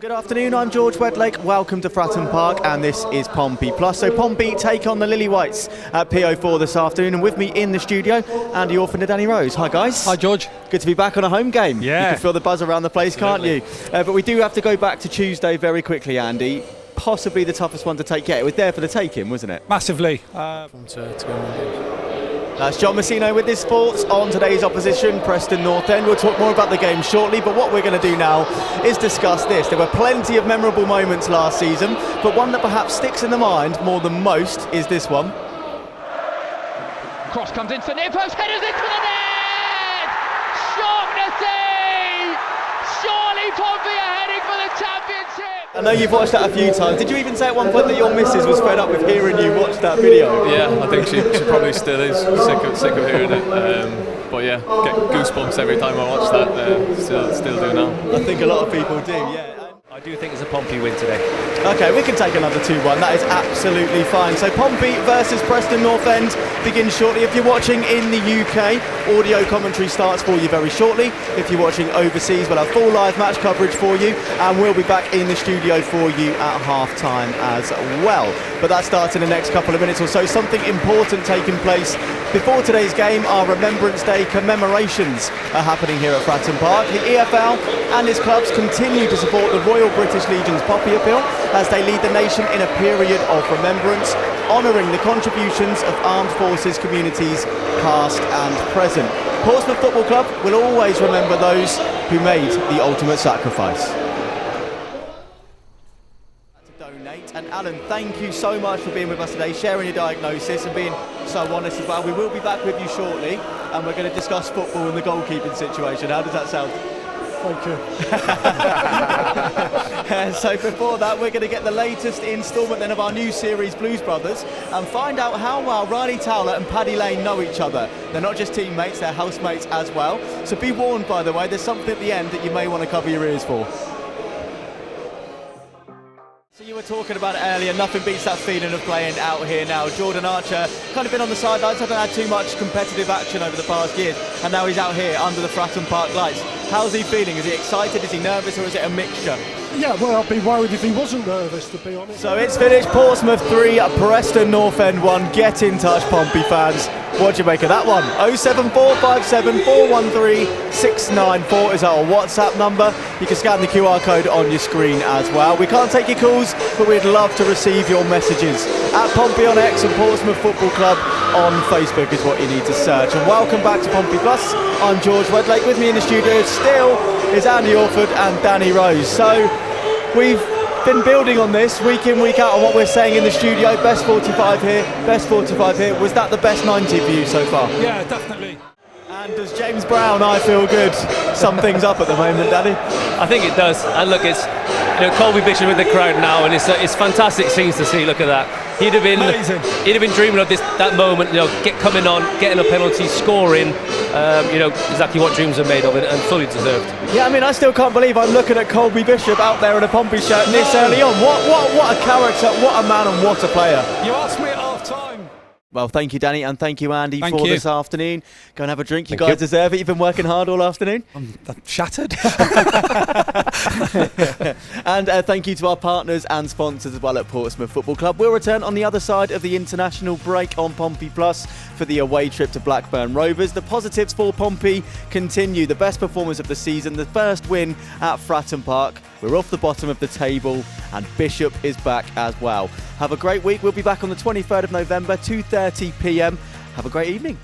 Good afternoon, I'm George Wedlake. Welcome to Fratton Park, and this is Pompey Plus. So Pompey take on the Lily Whites at PO4 this afternoon, and with me in the studio, Andy Orphan and Danny Rose. Hi guys. Hi George. Good to be back on a home game. Yeah. You can feel the buzz around the place, Absolutely. can't you? But we do have to go back to Tuesday very quickly, Andy. Possibly the toughest one to take yet. It was there for the taking, wasn't it? Massively. That's John Messino with this sports on today's opposition, Preston North End. We'll talk more about the game shortly, but what we're going to do now is discuss this. There were plenty of memorable moments last season, but one that perhaps sticks in the mind more than most is this one. Cross comes into the near post, headers into the net! Shock to see! Surely Pompey are heading for the championship! I know you've watched that a few times. Did you even say at one point that your missus was fed up with hearing you watch that video? Yeah, I think she probably still is sick of hearing it. But yeah, get goosebumps every time I watch that. Still do now. I think a lot of people do, yeah. I do think it's a Pompey win today. Okay, we can take another 2-1. That is absolutely fine. So Pompey versus Preston North End begins shortly. If you're watching in the UK, audio commentary starts for you very shortly. If you're watching overseas, we'll have full live match coverage for you, and we'll be back in the studio for you at half-time as well. But that starts in the next couple of minutes or so. Something important taking place before today's game. Our Remembrance Day commemorations are happening here at Fratton Park. The EFL and its clubs continue to support the Royal British Legion's Poppy Appeal as they lead the nation in a period of remembrance, honouring the contributions of armed forces communities past and present. Portsmouth Football Club will always remember those who made the ultimate sacrifice. And Alan, thank you so much for being with us today, sharing your diagnosis and being so honest as well. We will be back with you shortly, and we're going to discuss football and the goalkeeping situation. How does that sound? Thank you. So before that, we're going to get the latest instalment then of our new series, Blues Brothers, and find out how well Riley Towler and Paddy Lane know each other. They're not just teammates, they're housemates as well. So be warned, by the way, there's something at the end that you may want to cover your ears for. So you were talking about it earlier, nothing beats that feeling of playing out here now. Jordan Archer kind of been on the sidelines, hasn't had too much competitive action over the past years, and now he's out here under the Fratton Park lights. How's he feeling? Is he excited, is he nervous, or is it a mixture? Yeah, well, I'd be worried if he wasn't nervous, to be honest. So it's finished, Portsmouth 3, Preston North End 1. Get in touch, Pompey fans. What do you make of that one? 07457 413 694 is our WhatsApp number. You can scan the QR code on your screen as well. We can't take your calls, but we'd love to receive your messages. At Pompey on X and Portsmouth Football Club on Facebook is what you need to search. And welcome back to Pompey Plus. I'm George Wedlake. With me in the studio still is Andy Orford and Danny Rose. So we've been building on this week in, week out on what we're saying in the studio. Best 45 here, best 45 here. Was that the best 90 for you so far? Yeah, definitely. And does James Brown, I feel good, sum things up at the moment, Danny? I think it does. And look, it's Colby Bishop with the crowd now, and it's fantastic scenes to see. Look at that. He'd have been dreaming of that moment. Coming on, getting a penalty, scoring. Exactly what dreams are made of, and fully deserved. Yeah, I mean, I still can't believe I'm looking at Colby Bishop out there in a Pompey shirt this early on. What a character, what a man, and what a player. You asked me at half time. Well, thank you, Danny, and thank you, Andy, for this afternoon. Go and have a drink. You Thank guys deserve it. You've been working hard all afternoon. I'm shattered. And thank you to our partners and sponsors as well at Portsmouth Football Club. We'll return on the other side of the international break on Pompey Plus for the away trip to Blackburn Rovers. The positives for Pompey continue. The best performance of the season, the first win at Fratton Park. We're off the bottom of the table, and Bishop is back as well. Have a great week. We'll be back on the 23rd of November, 2:30 p.m. Have a great evening.